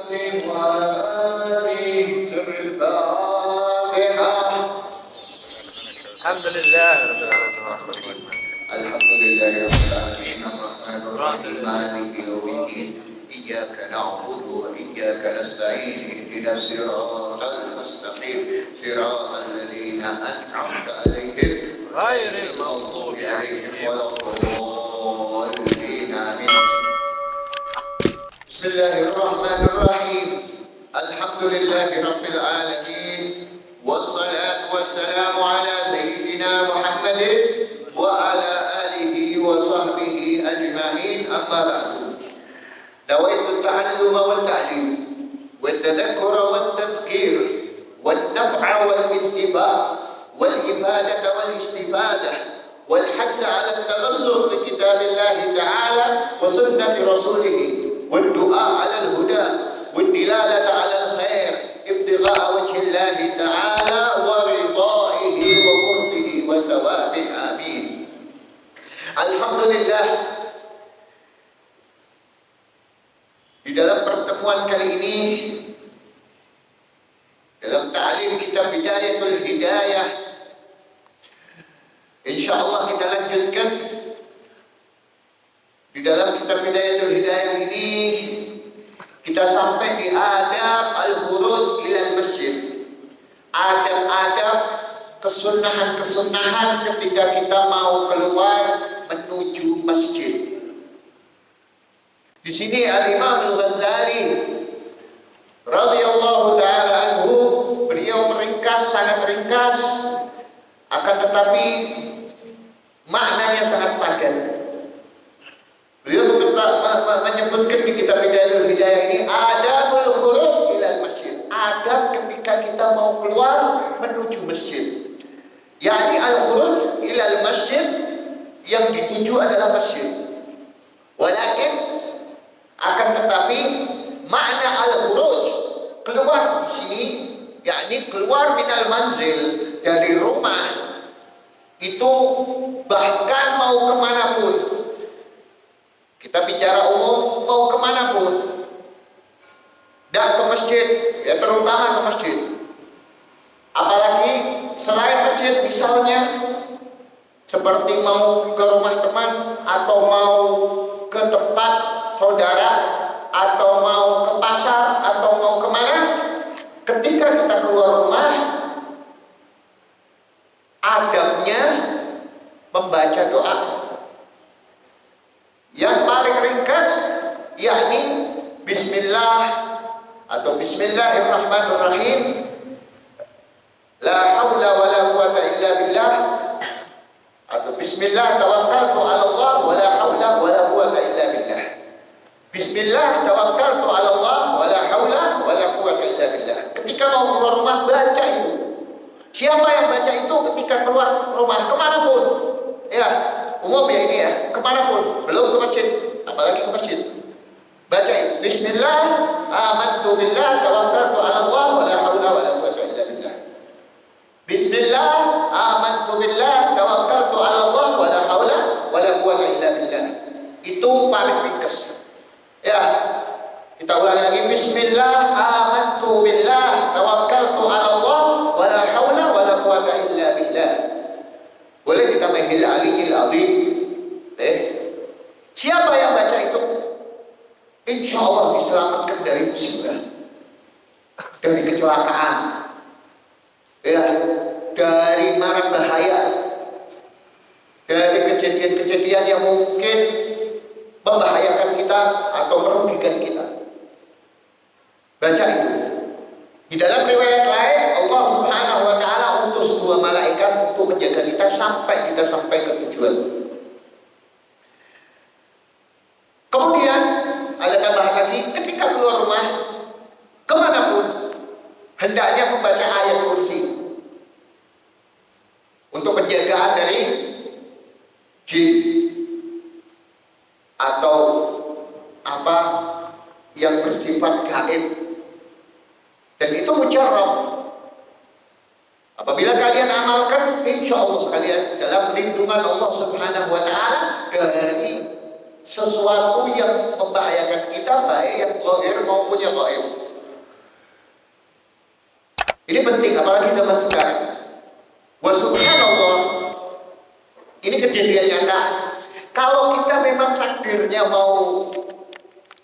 وعلى آله سر الفاتحة. الحمد لله رب العالمين. الحمد لله رب العالمين الرحمن الرحيم مالك يوم الدين إياك نعبد وإياك نستعين اهدنا الصراط المستقيم صراط الذين أنعمت عليهم غير المغضوب عليهم ولا الضالين آمين. بسم الله الرحمن الرحيم الحمد لله رب العالمين والصلاة والسلام على سيدنا محمد وعلى آله وصحبه أجمعين أما بعد. نويت التعلم والتعليم والتذكر والتذكير والنفع والانتفاع والإفادة والاستفادة والحث على التمسك بكتاب الله تعالى وسنة رسوله والدعاء على الهدى والدلالة على الخير ابتغاء وجه الله تعالى ورضائه وقربه وثوابه آمين. Alhamdulillah, di dalam pertemuan kali ini dalam ta'lim kitab Bidayatul Hidayah, insyaallah kita lanjutkan. Di dalam kitab Bidayatul Hidayah ini kita sampai di adab al-khuruj ilal masjid. Adab-adab, kesunahan-kesunahan ketika kita mau keluar menuju masjid. Di sini Al-Imam Al-Ghazali radhiyallahu taala anhu, beliau meringkas, sangat ringkas, akan tetapi maknanya sangat padat. Beliau menyebutkan di kitab Bidayatul Hidayah ini adabul khuruj ilal masjid, adab ketika kita mau keluar menuju masjid. Yakni al-khuruj ilal masjid, yang dituju adalah masjid. Walakin akan tetapi makna al-khuruj, keluar di sini, yakni keluar minal manzil, dari rumah, itu bahkan mau kemanapun. Kita bicara umum, mau kemanapun, dan ke masjid, ya terutama ke masjid. Apalagi selain masjid, misalnya seperti mau ke rumah teman, atau mau ke tempat saudara, atau mau ke pasar, atau mau kemana. Ketika kita keluar rumah, adabnya membaca doa. Yang paling ringkas yakni bismillah atau bismillahirrahmanirrahim, la haula wala quwata illa billah, atau bismillah tawakkaltu ala Allah wala haula wala quwata illa billah. Bismillah tawakkaltu ala Allah wala haula wala quwata illa billah. Ketika mau keluar rumah baca itu. Siapa yang baca itu ketika keluar rumah kemanapun, ya umum ya ini ya, kemanapun, belum ke masjid, apalagi ke masjid, baca itu bismillah amantu billah tawakkaltu ala Allah wala haula wala quwata illa billah. Bismillah amantu billah tawakkaltu ala Allah wala haula wala quwata illa billah. Itu paling ringkas. Ya, kita ulangi lagi, bismillah amantu billah tawakkaltu ala Allah wala haula wala quwata illa billah. Boleh ditambahi al-aliyil azim. Siapa yang baca itu, insya Allah diselamatkan dari musibah, dari kecelakaan, ya, dari mara bahaya, dari kejadian-kejadian yang mungkin membahayakan kita atau merugikan kita. Baca itu. Di dalam riwayat lain, Allah Subhanahu wa taala utus 2 malaikat untuk menjaga kita sampai ke tujuan. Kemudian ada tambahan lagi, ketika keluar rumah kemanapun, hendaknya membaca ayat kursi untuk penjagaan dari jin atau apa yang bersifat gaib. Dan itu mujarrab. Apabila kalian amalkan, insya Allah kalian dalam lindungan Allah Subhanahu wa taala dari sesuatu yang membahayakan kita, baik yang zahir maupun yang gaib. Ini penting, apalagi zaman sekarang. Wa subhanallah, ini kejadian nyata. Kalau kita memang takdirnya mau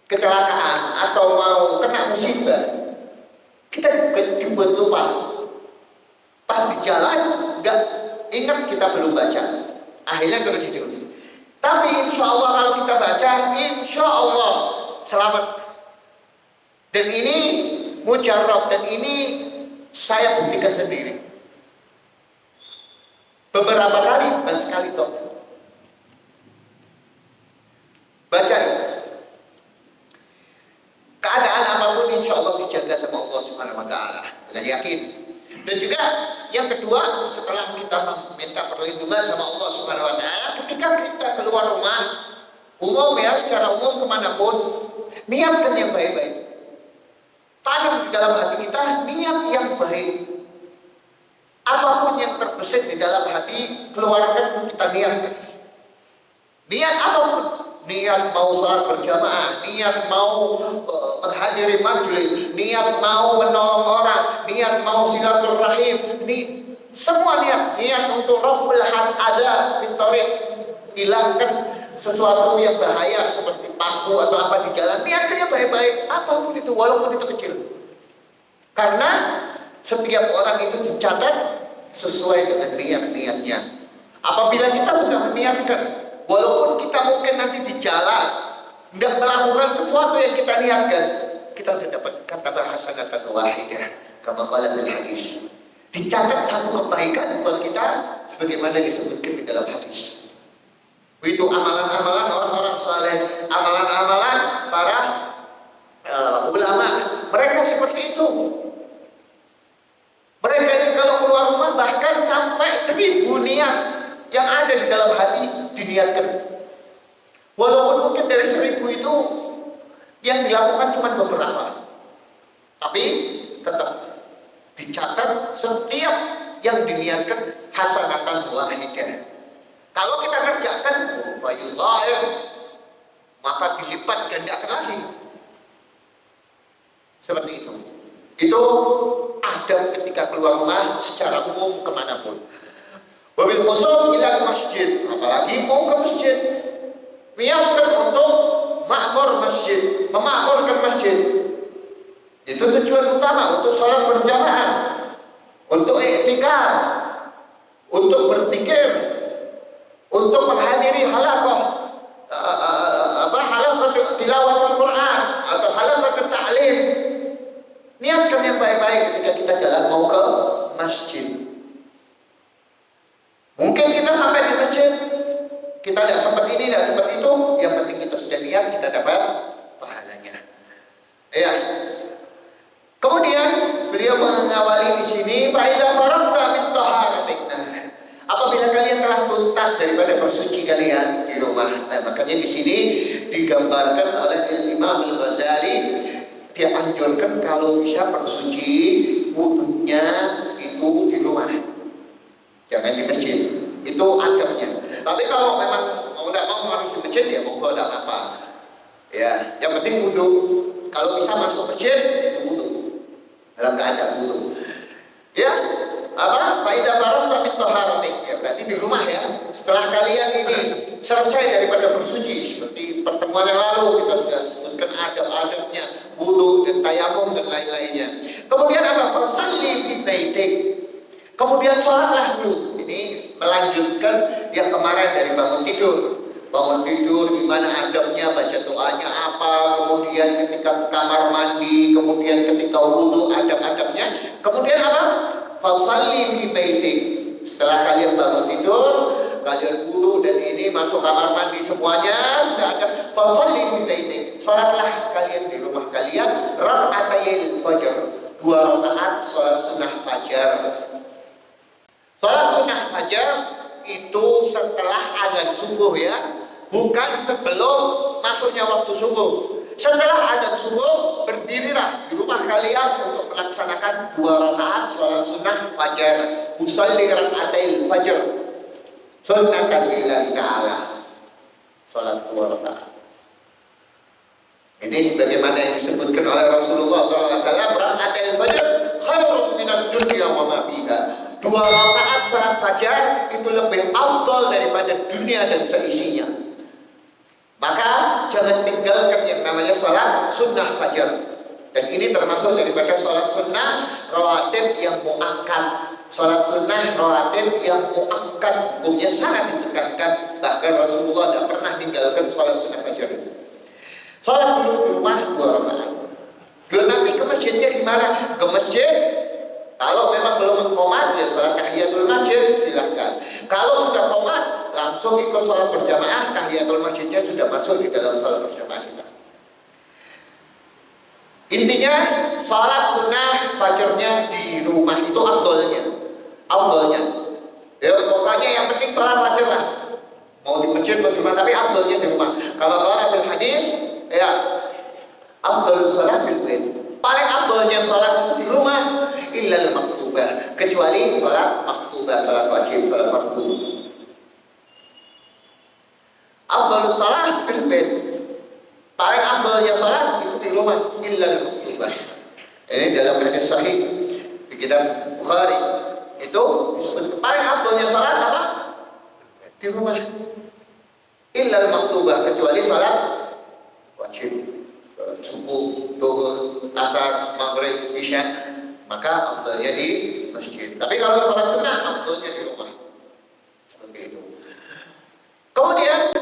kecelakaan atau mau kena musibah, kita dibuat lupa. Pas di jalan, nggak ingat kita belum baca. Akhirnya terjadi musibah. Tapi insya Allah kalau kita baca, insya Allah selamat. Dan ini mujarab, dan ini saya buktikan sendiri. Beberapa kali, bukan sekali toh. Baca itu. Keadaan apapun insya Allah dijaga sama Allah Subhanahu wa Ta'ala dengan yakin. Dan juga yang kedua, setelah kita meminta perlindungan sama Allah Subhanahu wa Ta'ala, ketika kita keluar rumah umum ya, secara umum kemanapun, niatkan yang baik-baik. Tanam di dalam hati kita niat yang baik. Apapun yang terbesit di dalam hati, keluarkan, kita niatkan. Niat apapun, niat mau sholat berjamaah, niat mau menghadiri majelis, niat mau menolong orang, niat mau silaturahim, semua niat untuk rabbul ada fitorik, hilangkan sesuatu yang bahaya seperti paku atau apa di jalan, niatkannya baik-baik, apapun itu, walaupun itu kecil. Karena setiap orang itu dicatat sesuai dengan niat-niatnya. Apabila kita sudah meniatkan, walaupun kita mungkin nanti di jalan tidak melakukan sesuatu yang kita niatkan, kita sudah dapat kata hasanatan wahidah, kama qala fil hadis. Dicatat satu kebaikan buat kita sebagaimana disebutkan di dalam hadis. Itu amalan-amalan orang-orang saleh, amalan-amalan para ulama. Mereka seperti itu. Mereka ini kalau keluar rumah bahkan sampai 1000 niat yang ada di dalam hati diniatkan. Walaupun mungkin dari 1000 itu yang dilakukan cuma beberapa, tapi tetap dicatat setiap yang diniatkan hasanatan wahidah. Kalau kita kerjakan fayudha'if, maka dilipat gandakan lagi. Seperti itu. Itu adab ketika keluar rumah secara umum kemanapun. Wabil khusus ilal masjid, apalagi mau ke masjid, niatkan untuk makmur masjid, memakmurkan masjid. Itu tujuan utama, untuk sholat berjamaah, untuk i'tikaf, untuk berzikir, untuk menghadiri halaqah, halaqah tilawatul Quran atau halaqah ta'lim. Niatkan yang baik-baik ketika kita jalan mau ke masjid. Mungkin kita sampai di masjid, kita tidak sempat ini, tidak sempat itu, yang penting kita sudah niat, kita dapat pahalanya. Ya. Kemudian beliau mengawali di sini, fa'idza faragta min taharatik. Apabila kalian telah tuntas daripada bersuci kalian di rumah. Nah, makanya di sini digambarkan oleh Imam Al-Ghazali, dia anjurkan kalau bisa bersuci wudunya itu di rumah, jangan di masjid. Itu adabnya. Tapi kalau memang mau tidak mau harus di masjid, ya monggo tidak apa. Ya, yang penting wudu. Kalau bisa masuk masjid itu wudu, dalam keadaan wudu. Ya, apa? Faidah barang min taharatik. Ya, berarti di rumah ya. Setelah kalian ini selesai daripada bersuci, seperti pertemuan yang lalu kita sudah sebutkan adab-adabnya, wudu dan tayamum dan lain-lainnya. Kemudian apa? Fasalli fi baitik. Kemudian sholatlah dulu. Ini melanjutkan yang kemarin dari bangun tidur. Bangun tidur, gimana adabnya, baca doanya apa, kemudian ketika ke kamar mandi, kemudian ketika wudu, adab-adabnya. Kemudian apa? Fasalli fi baitik. Setelah kalian bangun tidur, kalian wudu dan ini masuk kamar mandi semuanya sudah ada. Fasalli fi baitik. Salatlah kalian di rumah kalian raka'atayil fajr. 2 rakaat salat sunnah fajar. Salat sunnah fajar itu setelah azan subuh ya, bukan sebelum masuknya waktu subuh. Setelah azan subuh, berdirilah di rumah kalian untuk melaksanakan 2 rakaat salat sunnah fajar. Usalli raka'atail fajr sunnatan lillahi ta'ala. Salat 2 rakaat. Ini sebagaimana yang disebutkan oleh Rasulullah SAW, rakaatul fajr khairun minad dunya wa ma fiha. 2 rakaat salat fajar itu lebih afdal daripada dunia dan seisinya. Maka jangan tinggalkan yang namanya salat sunnah fajar. Dan ini termasuk daripada salat sunnah rawatib yang muakkad. Salat sunnah rawatib yang muakkad hukumnya sangat ditekankan. Bahkan Rasulullah tidak pernah tinggalkan salat sunnah fajar itu. Salat dulu di rumah 2 rakaat. Lalu nanti ke masjidnya gimana? Ke masjid, kalau memang belum qomat ya salat tahiyatul masjid silahkan. Kalau sudah qomat langsung ikut salat berjamaah, tahiyatul masjidnya sudah masuk di dalam salat berjamaah kita. Intinya salat sunnah fajarnya di rumah itu afdolnya. Ya pokoknya yang penting salat fajar lah. Mau di masjid mau di rumah, tapi afdolnya di rumah. Kalau fil hadis ya afdalus salat fil bait. Paling afdolnya salat itu di rumah illal maktubah, kecuali salat maktubah, salat wajib, salat fardu. Afdalus salat fil bait. Paling afdolnya salat itu di rumah illal maktubah. Ini dalam hadis sahih di kitab Bukhari. Itu disebut paling afdolnya salat apa? Di rumah. Illal maktubah, kecuali salat wajib, subuh, zuhur, asar, maghrib, isya, maka afdalnya di masjid. Tapi kalau salat sunnah afdalnya di rumah. Seperti itu. Kemudian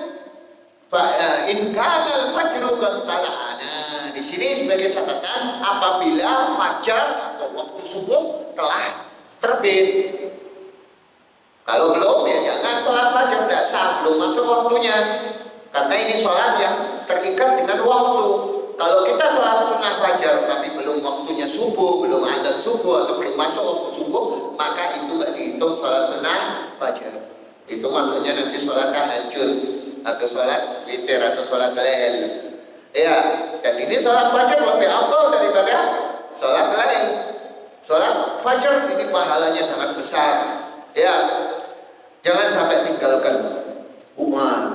in kana al-fajru qad tala'ana. Di sini sebagai catatan, apabila fajar atau waktu subuh telah terbit. Kalau belum ya jangan sholat fajar, tidak sah, belum masuk waktunya. Karena ini sholat yang terikat dengan waktu. Kalau kita sholat sunnah fajar tapi belum waktunya subuh, belum adzan subuh atau belum masuk waktu subuh, maka itu nggak dihitung sholat sunnah fajar. Itu maksudnya nanti sholat tahajud atau sholat witir atau sholat lail. Ya, dan ini sholat fajar lebih afdal daripada sholat lail. Sholat fajar ini pahalanya sangat besar. Ya, jangan sampai tinggalkan.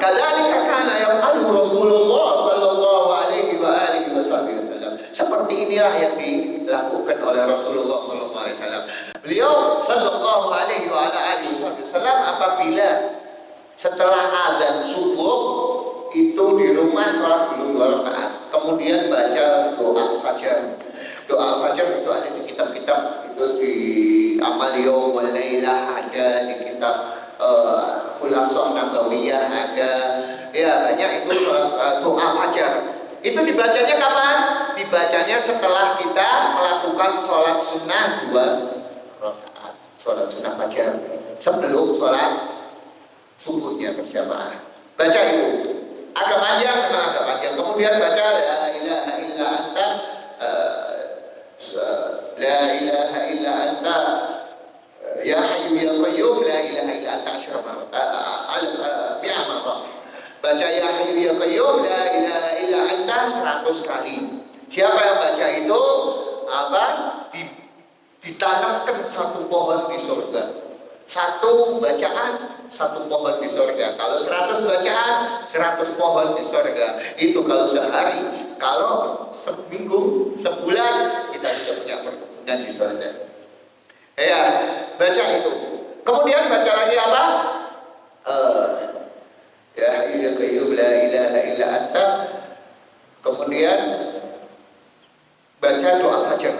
Kadzalika kana yaf'alu Rasulullah sallallahu alaihi wa alihi wasallam. Seperti inilah yang dilakukan oleh Rasulullah sallallahu alaihi wasallam. Beliau sallallahu alaihi wa alihi wasallam apabila setelah azan subuh itu di rumah sholat dulu 2 rakaat, kemudian baca doa fajar. Doa fajar itu ada di kitab-kitab, itu di Amal Yaum wal Lailah ada, di kitab Khulasah Nabawiyah ada, ya banyak itu sholat doa fajar. Itu dibacanya kapan? Dibacanya setelah kita melakukan sholat sunnah 2 rakaat, sholat sunnah fajar, sebelum sholat subuhnya berjamaah. Baca itu agak panjang, memang agak panjang. Kemudian baca la ilaha illa anta, la ilaha illa anta ya hayyu ya qayyum, la ilaha illa anta mi'ah marrah. Baca ya hayyu ya qayyum, la ilaha illa anta 100 kali. Siapa yang baca itu ditanamkan 1 pohon di surga. 1 bacaan 1 pohon di surga. Kalau 100 bacaan 100 pohon di surga. Itu kalau sehari. Kalau seminggu, sebulan, kita sudah punya perkebunan di surga. Ya, baca itu. Kemudian baca lagi apa? Ya hayyu ya qayyum la ilaha illa anta. Kemudian baca doa fajar.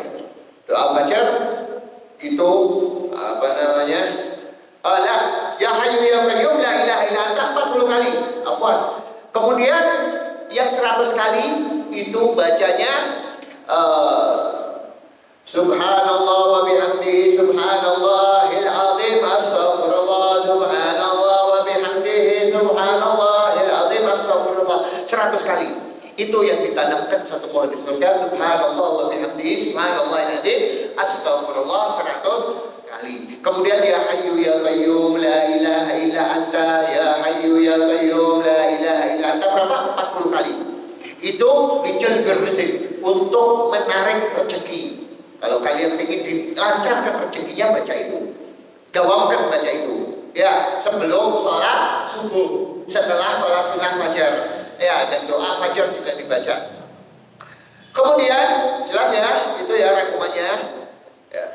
Doa fajar itu apa namanya? Ya hayyu ya qayyum la ilaha illa anta 40 kali. Afwan. Kemudian yang 100 kali itu bacanya subhanallah wa bihamdihi subhanallahil azim astaghfirullah subhanallah wa bihamdihi subhanallahil azim astaghfirullah 100 kali. Itu yang ditanamkan 1 pohon di surga. Subhanallah wa bihamdihi subhanallahil azim astaghfirullah 100 kali. Kemudian ya hayyu ya qayyum la ilaha illa anta, ya hayyu ya qayyum la ilaha illa anta berapa? 40 kali. Itu dijalbir rezeki, untuk menarik rezeki. Kalau kalian ingin dilancarkan rezekinya, baca itu. Dawamkan baca itu. Ya, sebelum sholat subuh, setelah sholat sunnah fajar. Ya, dan doa fajar juga dibaca. Kemudian jelas ya, itu ya rangkumannya. Ya.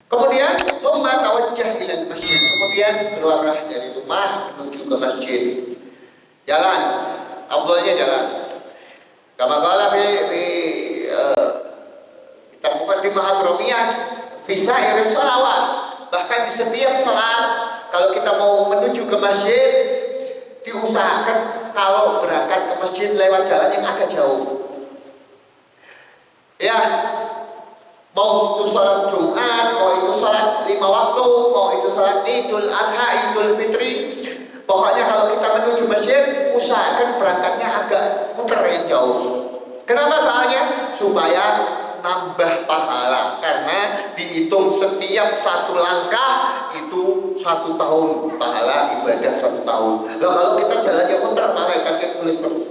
Kemudian tsumma tawajjah ilal masjid. Kemudian keluarlah dari rumah menuju ke masjid. Jalan, afdhalnya jalan. Kama qala kita bukan di Mahadromiyah, fi sa'ir sholawat. Bahkan di setiap sholat, kalau kita mau menuju ke masjid, diusahakan kalau berangkat ke masjid lewat jalan yang agak jauh. Ya, mau itu sholat Jumat, mau itu sholat 5 waktu, mau itu sholat Idul Adha, Idul Fitri, pokoknya kalau kita menuju masjid, usahakan berangkatnya agak putar yang jauh. Kenapa? Soalnya supaya nambah pahala, karena dihitung setiap satu langkah itu 1 tahun pahala ibadah 1 tahun. Loh, kalau kita jalannya putar, malaikatnya tulis terus.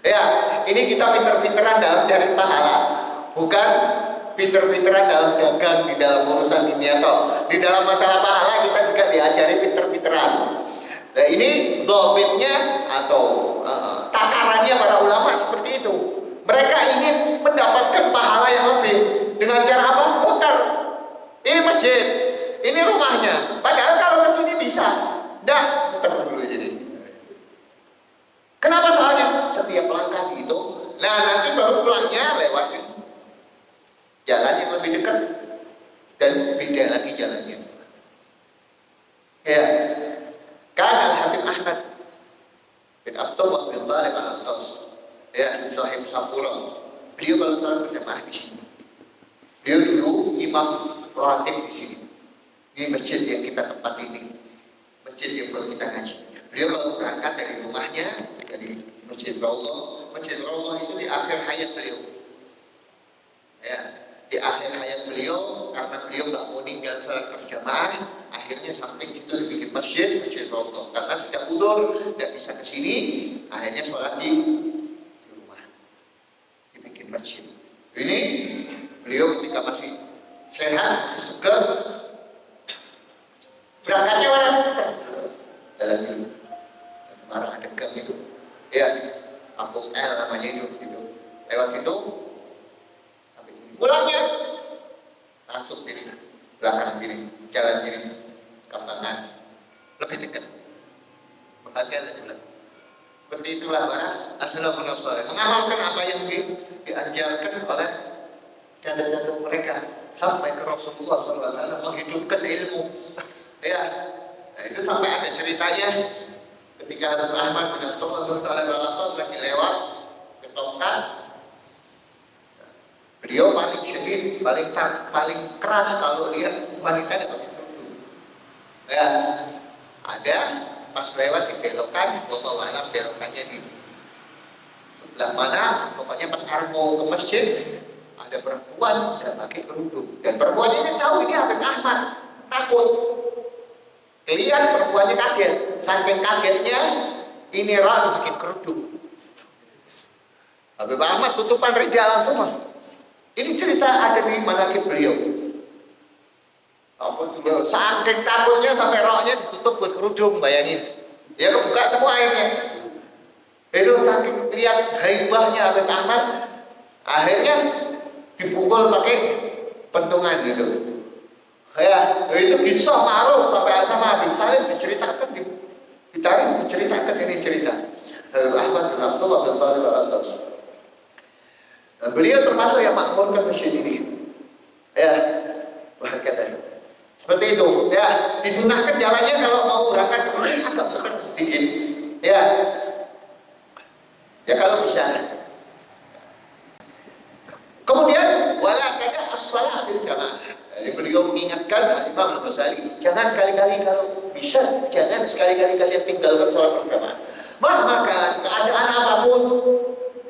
Ya, ini kita pinter-pinteran dalam cari pahala, bukan pinter-pinteran dalam dagang, di dalam urusan dunia toh. Di dalam masalah pahala kita juga diajari pinter-pinteran. Nah, ini dhabitnya atau takarannya para ulama seperti itu. Mereka ingin mendapatkan pahala yang lebih dengan cara apa? Muter. Ini masjid, ini rumahnya. Padahal kalau ke sini bisa. Nggak, muter dulu jadi. Kenapa? Soalnya setiap langkah dihitung. Nah, nanti baru pulangnya lewat jalan yang lebih dekat dan beda lagi jalannya. Ya, kan Al-Habib Ahmad bin Abdullah bin Talib Al-Attas, ya, Sahib Sapura. Beliau kalau salat berjamaah di sini. Beliau dulu imam ratib di sini. Ini masjid yang kita tempat ini, masjid yang kalau kita ngaji. Beliau kalau berangkat dari rumahnya, dari Masjid Raudhah itu di akhir hayat beliau. Ya, di akhir hayat beliau, karena beliau nggak mau ninggal salat berjamaah, akhirnya samping situ dibikin masjid Raudhah. Karena sudah udzur, tidak bisa ke sini, akhirnya sholat di rumah, dibikin masjid. Ini beliau ketika masih sehat, masih segar, berangkatnya mana? Jalan dulu. Semarang ada gang itu, ya, kampung L namanya itu, situ. Lewat situ sampai sini. Pulangnya langsung sini, belakang kiri, jalan kiri, kambangan, lebih dekat. Bahagia lagi bilang. Seperti itulah para as-salafun salih, mengamalkan apa yang diajarkan oleh datuk-datuk mereka sampai ke Rasulullah SAW, menghidupkan ilmu. Ya, nah, itu sampai ada ceritanya. Ketika Habib Ahmad bin Abdullah bin Talib Al-Attas lagi lewat ke tongkat, beliau paling syedid, paling keras kalau lihat wanita ada pakai kerudung. Ya, ada pas lewat di belokan, wallahu alam belokannya di sebelah mana, pokoknya pas arah mau ke masjid ada perempuan udah pakai kerudung, dan perempuan ini tahu ini Habib Ahmad, takut. Lihat perempuannya kaget, saking kagetnya ini orang bikin kerudung. Habib Ahmad tutupan ridha langsung. Ini cerita ada di manaqib beliau. Apa tuh? Saking takutnya sampai rohnya ditutup buat kerudung, bayangin. Ya kebuka semua airnya. Itu saking lihat haibahnya Habib Ahmad, akhirnya dipukul pakai pentungan gitu. Ya, itu kisah ma'ruf sampai sama Habib Salim diceritakan, ditarik diceritakan ini cerita Habib Ahmad bin Abdullah bin Talib Al-Attas. Beliau termasuk yang makmurkan masjid ini. Ya, kata seperti itu. Ya, disunahkan jalannya kalau mau berangkat ke masjid agak bukan sedikit. Ya, ya kalau bisa. Kemudian wala kada as-shalah bil jamaah. Jadi beliau mengingatkan Al-Imam Al-Ghazali, jangan sekali-kali kalau bisa, jangan sekali-kali kalian tinggalkan sholat berjamaah. Maka keadaan apapun,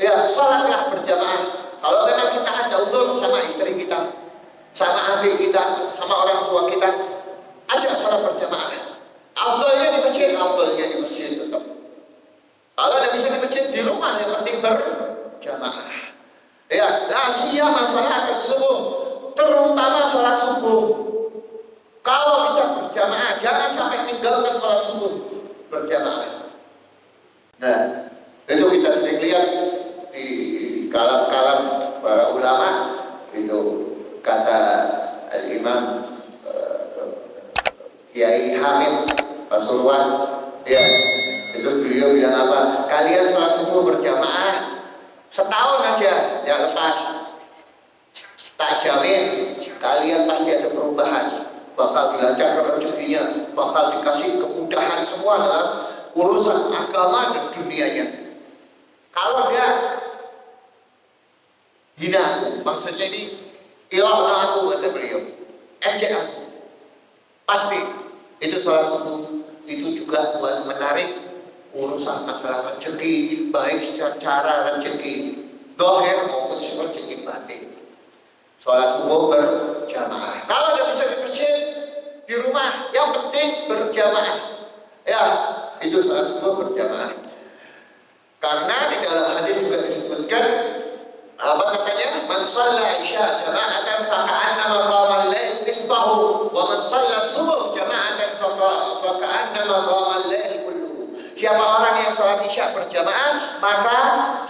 ya sholatlah berjamaah. Kalau memang kita ada udzur sama istri kita, sama adik kita, sama orang tua kita, ajak sholat berjamaah. Afdhalnya di masjid tetap. Kalau tidak bisa di masjid, di rumah yang penting berjamaah. Ya, la siyama salat subuh, terutama sholat subuh. Kalau bisa berjamaah, jangan sampai tinggalkan sholat subuh berjamaah. Nah, itu kita sering lihat di kala Kiai Hamid Pasuruan, ya itu beliau bilang apa? Kalian sholat subuh berjamaah setahun aja, ya lepas. Tak jamin kalian pasti ada perubahan, bakal dilancarkan rezekinya, bakal dikasih kemudahan semua dalam urusan agama dan dunianya. Kalau dia hina aku, maksudnya ini ilahna aku, kata beliau, ejek aku, pasti itu sholat subuh itu juga buat menarik urusan masalah rezeki, baik secara rezeki zahir maupun rezeki batin. Sholat subuh berjamaah. Kalau tidak bisa di masjid, di rumah, yang penting berjamaah. Ya, itu sholat subuh berjamaah. Karena di dalam hadis juga disebutkan apa katanya? Man shalla isya jama'atan faka'annama qamal lail nisfahu wa man shalla subuh jama'atan faka'annama qamal lail kulluhu. Siapa orang yang sholat isya berjamaah, maka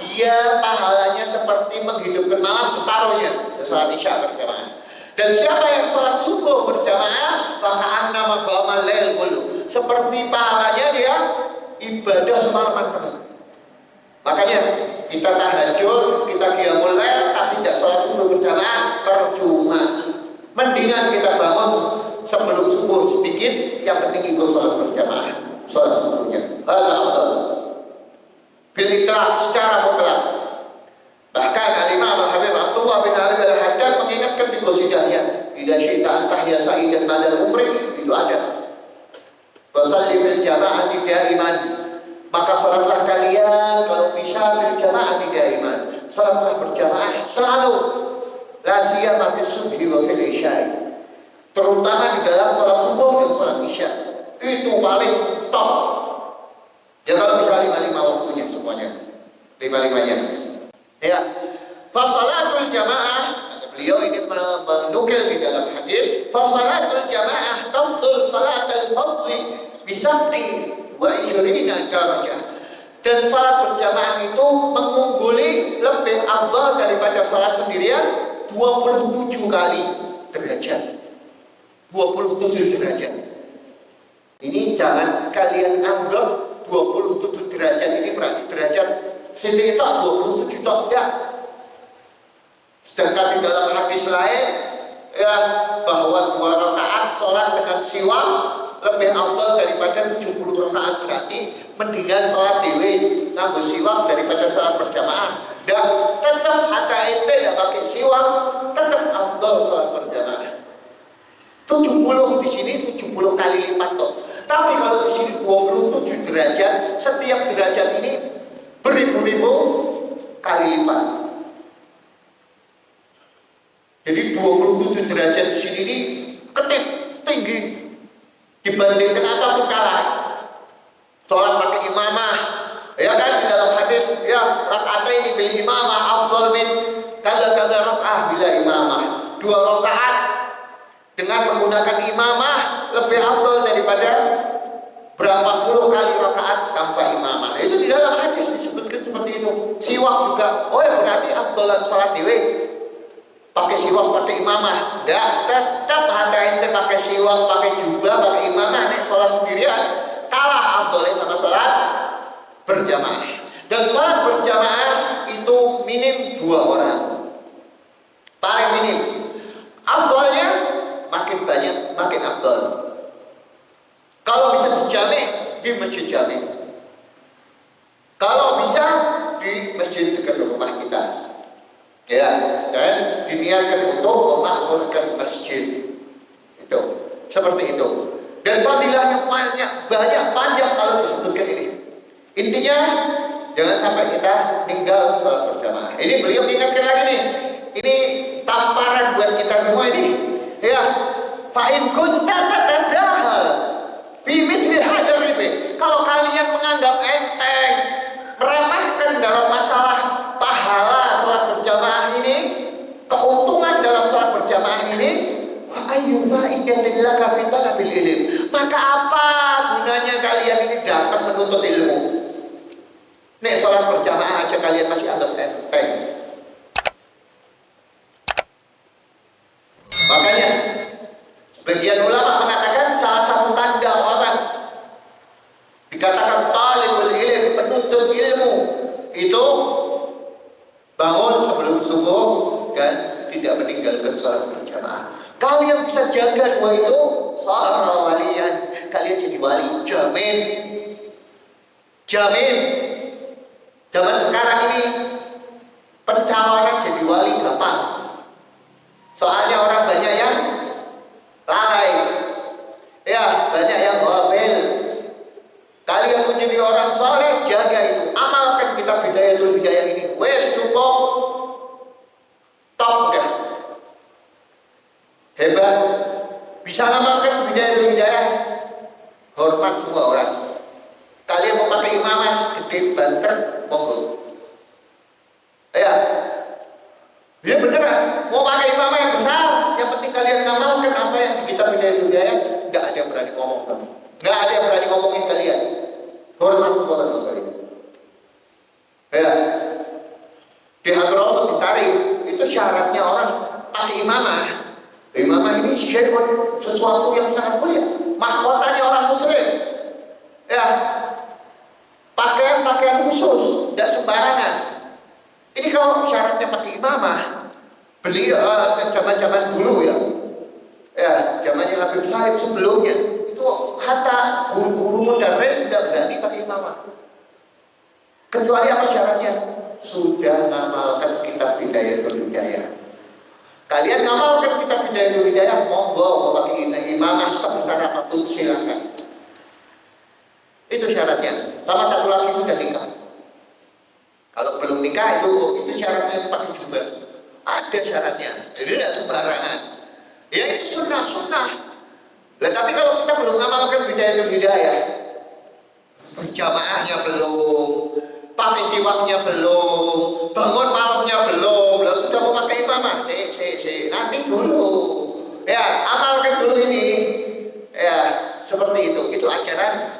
dia pahalanya seperti menghidupkan malam separuhnya. Sholat isya berjamaah. Dan siapa yang sholat subuh berjamaah, faka'annama qamal lail kulluhu, seperti pahalanya dia ibadah semalaman penuh. Makanya kita tahajud, kita qiyamul lail, tapi tidak sholat subuh berjamaah, percuma. Mendingan kita bangun sebelum subuh sedikit, yang penting ikut sholat berjamaah, sholat subuhnya. Hadza afdal. Bil itlaq, secara mutlak. Bahkan Al-Imam Al-Habib Abdullah bin Ali Al-Haddad mengingatkan di qasidahnya, "Idza syi'ta an tahya sa'idan madal umri", itu ada. Wasalli bil jama'ati daiman. Maka sholatlah kalian kalau bisa bil jama'ati daiman. Sholatlah berjamaah selalu. La siyama fi subhi wa fil isya'i. Terutama di dalam sholat subuh dan sholat isya. Itu paling top. Ya kalau bisa 5-5 waktunya semuanya. 5-5-nya. Ya. Fasalatul jamaah, kata beliau ini menukil di dalam hadis, fasalatul jamaah tafdhul salatal fardhi bi 27 darajah. Dan salat berjamaah itu mengungguli lebih afdal daripada salat sendirian 27 kali derajat. 27 derajat. Ini jangan kalian anggap 27 derajat ini berarti derajat sendiri itu 27 tok, enggak. Sedangkan di dalam hadis lain ya bahwa 2 rakaat sholat dengan siwak lebih afdal daripada 70 rakaat, berarti mendingan sholat dewe nganggo siwak daripada sholat berjamaah. Dan tetap ada ente tidak pakai siwak, tetap afdal sholat berjamaah. 70 di sini 70 kali lipat toh. Tapi kalau di sini 27 derajat, setiap derajat ini beribu-ribu kali lipat. Jadi 27 derajat di sini ini ketip tinggi dibandingkan apapun kalah. Sholat pakai imamah, ya kan, di dalam hadis ya rakaat ini bil imamah afdal min kaza rakaat bila imamah. 2 rakaat dengan menggunakan imamah lebih afdal daripada berapa puluh kali rakaat tanpa imamah. Itu di dalam hadis disebutkan seperti itu. Siwak juga, oh ya berarti afdalan sholat dewe pakai siwak pakai imamah. Enggak, tetap ada ente pakai siwak pakai jubah pakai imamah, nek sholat sendirian kalah afdalnya sama sholat berjamaah. Dan sholat berjamaah itu minim 2 orang, paling minim. Afdalnya makin banyak makin afdal. Kalau bisa dijamin di masjid jami, kalau bisa di masjid dekat rumah kita, ya, dan diniatkan untuk memakmurkan masjid itu, seperti itu. Dan fadilahnya banyak panjang kalau disebutkan ini. Intinya jangan sampai kita tinggal sholat berjamaah. Ini beliau ingatkan lagi nih, ini tamparan buat kita semua ini. Ya, fa'in kunta tatazahal fi misli hadzal ribi. Kalau kalian menganggap enteng, meremehkan dalam masalah pahala sholat berjamaah ini, keuntungan dalam sholat berjamaah ini, fa ayyu fa'idatin laka fi talabil ilm. Maka apa gunanya kalian ini datang menuntut ilmu? Nek sholat berjamaah aja kalian masih anggap enteng. Makanya sebagian ulama mengatakan salah satu tanda tidak meninggalkan sholat berjamaah. Kalian bisa jaga dua itu, sahara walian, kalian jadi wali, jamin. Jamin. Zaman sekarang ini pencalonan jadi wali gampang. Soalnya orang banyak yang lalai, ya banyak yang ghafil. Kalian menjadi orang soleh, jaga itu, amalkan kitab Bidayatul Hidayah ini. Wes cukup, top dah, hebat, bisa ngamalkan Bidayatul Hidayah. Hormat semua orang. Kalian mau pakai imamah gede banter, monggo. Ya, dia beneran mau pakai imamah yang besar. Yang penting kalian ngamalkan apa yang di kitab Bidayatul Hidayah. Nggak ada yang berani ngomong, nggak ada yang berani ngomongin kalian. Hormat semua orang kalian. Ya, di Hadramaut ditarik itu syaratnya orang pakai imamah. Imamah ini sesuatu yang sangat mulia, mahkotanya orang muslim. Ya, pakaian khusus, tidak sembarangan. Ini kalau syaratnya pakai imamah, beli zaman dulu ya, zamannya Habib Said sebelumnya itu hatta guru-guru mudarris sudah berani pakai imamah. Kecuali apa syaratnya? Sudah ngamalkan kitab Bidayatul Hidayah. Kalian ngamalkan kitab Bidayatul Hidayah, monggo mau pakai imamah sebesar apapun silakan. Itu syaratnya. Sama satu lagi sudah nikah. Kalau belum nikah itu syaratnya pakai jubah. Ada syaratnya. Jadi tidak sembarangan. Ya itu sunnah. Lah tapi kalau kita belum ngamalkan Bidayatul Hidayah, berjamaahnya belum, pakai siwaknya belum, bangun malamnya belum, lalu sudah mau pakai imamah, nanti dulu, ya amalkan dulu ini, ya seperti itu ajaran,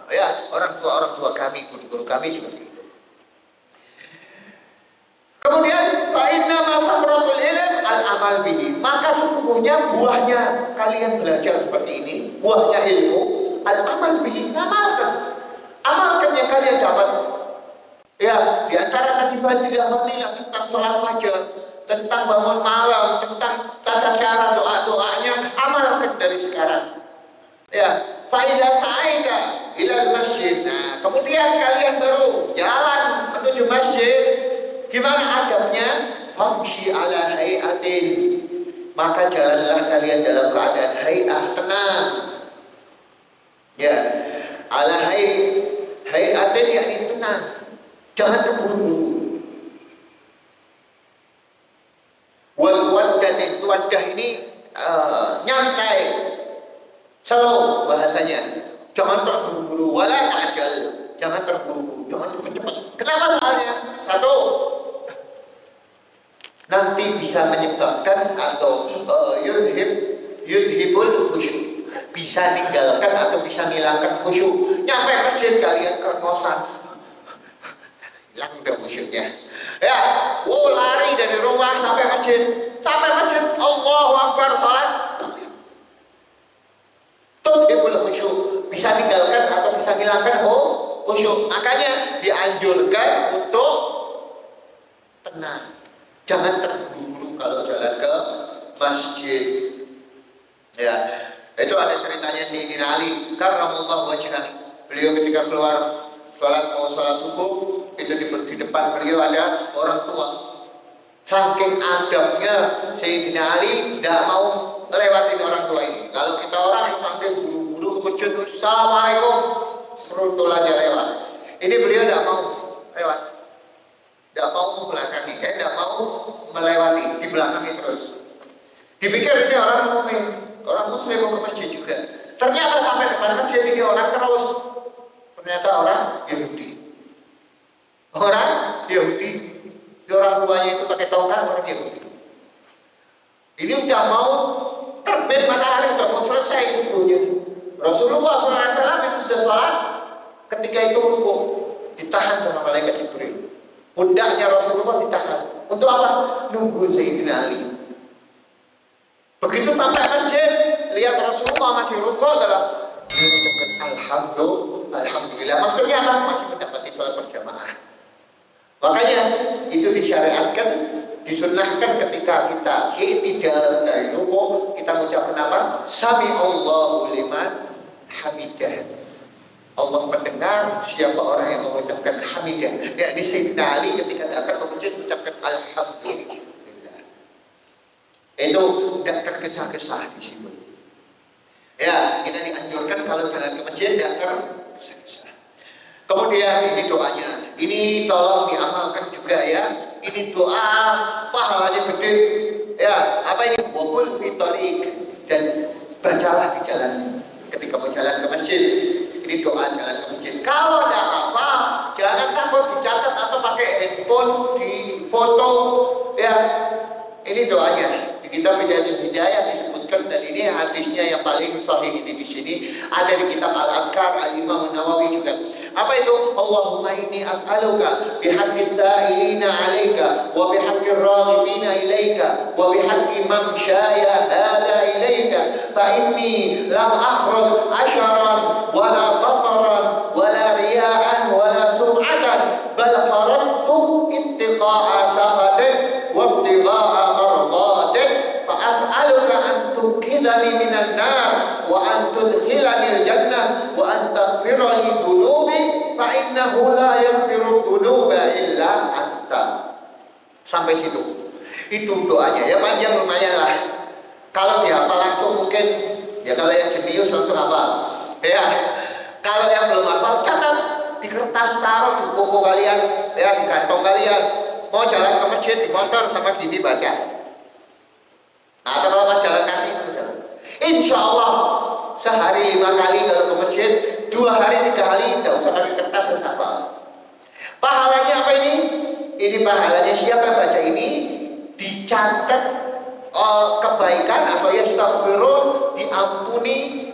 ya orang tua kami, guru-guru kami seperti itu. Kemudian fa'inna masamratul ilm al-amal bihi, maka sesungguhnya buahnya kalian belajar seperti ini, buahnya ilmu al-amal bihi, amalkan yang kalian dapat. Ya, di antara tadi fadilah tentang sholat fajar, tentang bangun malam, tentang tata cara doa-doanya, amalkan dari sekarang. Ya, faidah sa'ida ilal masjid. Nah, kemudian kalian baru jalan menuju masjid. Gimana adabnya? Famshi ala hay'atin. Maka jalanlah kalian dalam keadaan hay'ah, tenang. Ya, ala hay'atin yakni tenang. Jangan keburu-buru. Waddah ini nyantai, slow bahasanya. Jangan terburu-buru, wala ta'jal. Jangan terburu-buru, jangan cepat-cepat. Kenapa soalnya? Satu, nanti bisa menyebabkan atau yudhibul khusyuk. Bisa ninggalkan atau bisa ngilangkan khusyuk. Nyampe masjid kalian kerengosan, hilang udah khusyuknya. Ya, lari dari rumah sampai masjid, Allahu Akbar, sholat. Tudhibul khusyuk, bisa tinggalkan atau bisa ngilangkan khusyuk. Makanya dianjurkan untuk tenang, jangan terburu-buru kalau jalan ke masjid. Ya, itu ada ceritanya Sayyidina Ali karramallahu wajhah. Beliau ketika keluar mau sholat subuh, itu di depan beliau ada orang tua. Saking adabnya Sayyidina Ali tidak mau ngelewatin orang tua ini. Kalau kita orang sampai buru-buru ke masjid, assalamualaikum, seruntul aja lewat. Ini beliau tidak mau lewat, tidak mau membelakangi, tidak mau melewati, di belakangnya terus. Dipikir ini orang mukmin, orang muslim mau ke masjid juga. Ternyata sampai depan masjid ini orang terus. Ternyata orang Yahudi. Orang tuanya itu pakai tongkat, orang Yahudi. Ini udah mau terbit matahari, udah mau selesai subuhnya. Rasulullah SAW itu sudah sholat. Ketika itu rukuk, ditahan sama malaikat Jibril. Pundaknya Rasulullah ditahan. Untuk apa? Nunggu Sayyidina Ali. Begitu sampai masjid, lihat Rasulullah masih rukuk dalam mengucapkan Alhamdulillah. Maksudnya apa? Masih mendapati sholat berjamaah. Makanya itu disyariatkan, disunnahkan ketika kita Sami'allahu liman hamidah. Allah mendengar siapa orang yang mengucapkan hamidah. Yakni Sayyidina Ali ketika datang ke masjid mengucapkan alhamdulillah. Itu tidak tergesa-gesa di situ. Ya, kita dianjurkan kalau jalan ke masjid tidak tergesa-gesa. Kemudian ini doanya. Ini tolong diamalkan juga ya. Ini doa pahalanya gede. Ya, apa ini? Waqul fi thariq, dan bacalah di jalan ketika mau jalan ke masjid. Ini doa jalan ke masjid. Kalau tidak apa, jangan takut dicatat atau pakai handphone, di foto. Ya, ini doanya. Di kitab Bidayatul Hidayah disebutkan, dan ini hadisnya yang paling sahih ini di sini ada di kitab Al-Azkar Al-Imam Nawawi juga. Apa itu? Allahumma inni as'aluka bihaqqis sa'ilina 'alaika wa bihaqqir raghibina ilaika wa bihaqqi man syaya hada ilaika fa inni lam akhruj asharan wala bataran wala riya'an wala sum'atan bal kharajtu ittiqa'a sakhatik wa ibtigha'a mardatik fa as'aluka an tuqidani minan nar wa an tudkhilani al-jannah wa an taghfira li dhunubi fa innahu la yaghfiru dhunuba illa anta. Sampai situ. Itu doanya. Ya panjang lumayan lah. Kalau dihafal langsung mungkin, ya kalau yang jenius langsung hafal. Ya. Kalau yang belum hafal, catat di kertas, taruh di buku kalian, ya di kantong kalian. Mau jalan ke masjid di motor sama gini baca. Nah, atau kalau pas jalan kaki sama jalan. Insya Allah sehari 5 kali kalau ke masjid, 2 hari 3 hari tidak usah pakai kertas, harus hafal. Pahalanya apa ini? Ini pahalanya siapa yang baca ini dicatat kebaikan atau yastaghfirun, diampuni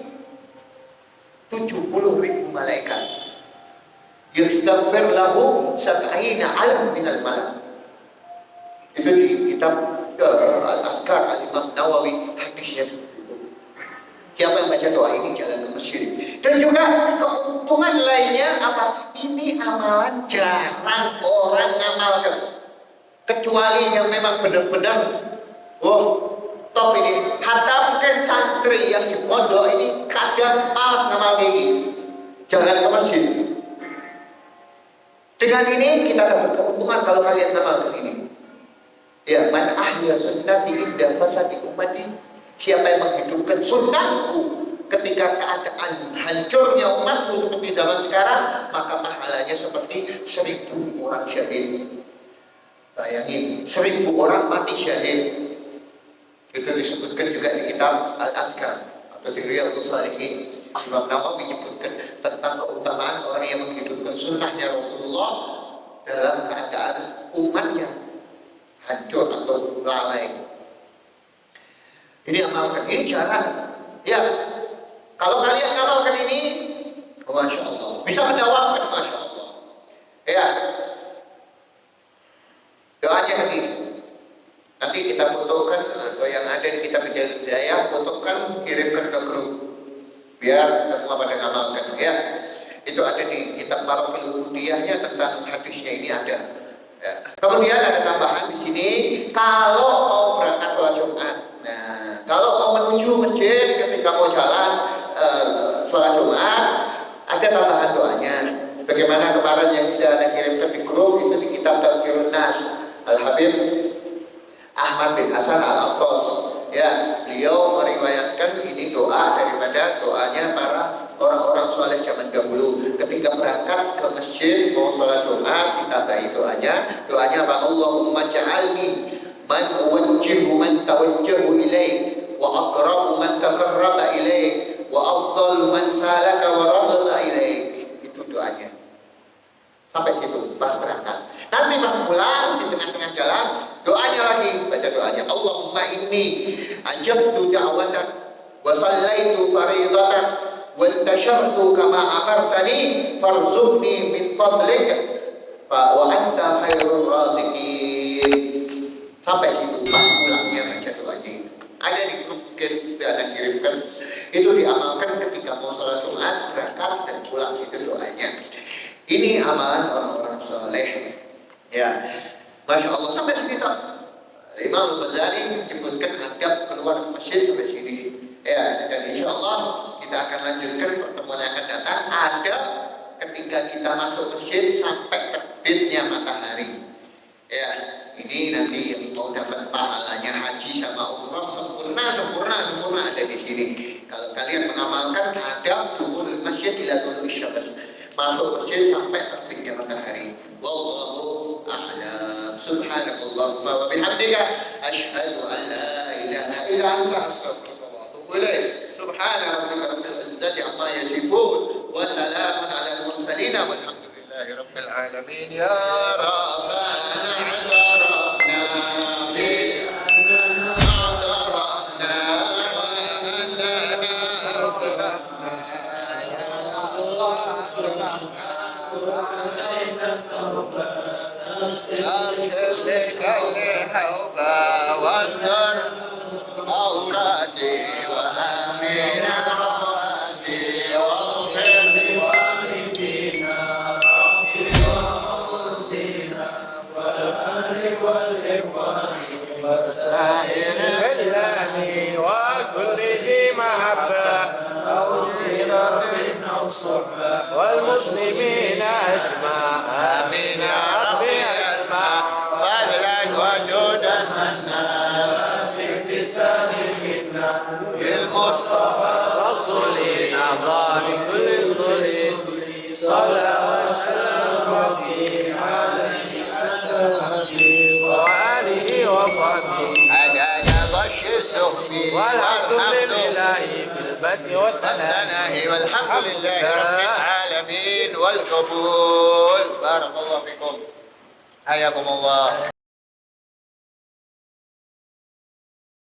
70.000 malaikat. Yastaghfir lahu 70,000 minal malaikat. Itu di kitab Al-Azkar Al-Imam Nawawi, hadisnya seperti itu. Siapa yang baca doa ini jalan ke masjid. Dan juga keuntungan lainnya apa? Ini amalan jarang orang ngamalkan. Kecuali yang memang benar-benar top ini. Hatta mungkin santri yang di pondok ini kadang malas ngamal ini. Jalan ke masjid. Dengan ini kita dapat keuntungan kalau kalian ngamalkan ini. Ya, man ahya sunnati inda fasadi ummati. Siapa yang menghidupkan sunnahku ketika keadaan hancurnya umatku seperti zaman sekarang, maka pahalanya seperti 1000 orang syahid. Bayangin, 1000 orang mati syahid. Itu disebutkan juga di kitab Al-Azkar atau di Riyadhus Shalihin. Imam Nawawi menyebutkan tentang keutamaan orang yang menghidupkan sunnahnya Rasulullah dalam keadaan umatnya hancur atau lalai. Ini amalkan, ini cara. Ya, kalau kalian amalkan ini, masya Allah, bisa mendawamkan, masya Allah. Ya, doanya nanti kita fotokan atau yang ada di kitab Hidayah, fotokan, kirimkan ke grup, biar semua pada ngamalkan. Ya, itu ada di kitab Barakul Ubudiyahnya tentang hadisnya ini ada. Ya. Kemudian ada tambahan di sini, kalau mau berangkat sholat Jumat. Nah, kalau mau menuju masjid ketika mau jalan sholat Jumat, ada tambahan doanya. Bagaimana kemarin yang saya kirimkan di grup itu di kitab Tadhkirun Nas Al-Habib Ahmad bin Hasan Al-Attas. Ya, beliau meriwayatkan ini doa daripada doanya para orang-orang soleh zaman dahulu. Ketika berangkat ke masjid mau sholat Jumat, ditambahi doanya apa? Allahumma ja'alni man uwajjihu man tawajjahu ilaih wa aqrabu man taqarraba ilaih wa afdal man salaka wa raghaba ilaih. Itu doanya. Sampai situ pas berangkat. Nanti pas pulang di tengah-tengah jalan, doanya lagi, baca doanya. Allahumma inni ajabtu da'watak wa sallaitu fariidatak wa intashartu kama amartani farzuqni min fadlik wa anta khairur raziqin. Sampai situ pas pulangnya baca doanya itu. Ada di grup sudah ada kirimkan. Itu diamalkan ketika mau sholat Jumat, berangkat dan pulang, itu doanya. Ini amalan orang-orang soleh. Ya, masya Allah, sampai sini tak. Imam Al-Ghazali menyebutkan adab keluar ke masjid sampai sini. Ya, dan insya Allah kita akan lanjutkan pertemuan yang akan datang. Ada ketika kita masuk masjid sampai terbitnya matahari. Ya, ini nanti yang mau dapat pahalanya haji sama umroh sempurna ada di sini. Kalau kalian mengamalkan adab dukhulul masjid ila tulu'i syams, masuk masjid sampai terbitnya matahari. Wallahu a'lam. Subhanakallahumma wa bihamdika asyhadu an la ilaha illa anta astaghfiruka wa atubu ilaik. Subhana rabbika rabbil izzati amma yasifun wa salamun alal mursalin walhamdulillahi rabbil alamin. Ya واستر عوراتي وآمن رواتي واغفر لوالدينا والأهل والإخوان وسائر الأهل وكل ذي محبة أو جيرة أو صحبة والمسلمين أجمع آمين يا ربي أسمع فضلا وجودا منا باكتساب منا بالمصطفى رسولنا ضامن كل صليب صلى وسلم ربي عليه وآله وصحبه عدد بش سخفي والحمد والحمد لله في البدء والتناهي والحمد لله رب العالمين والقبول. بارك الله فيكم. حياكم الله.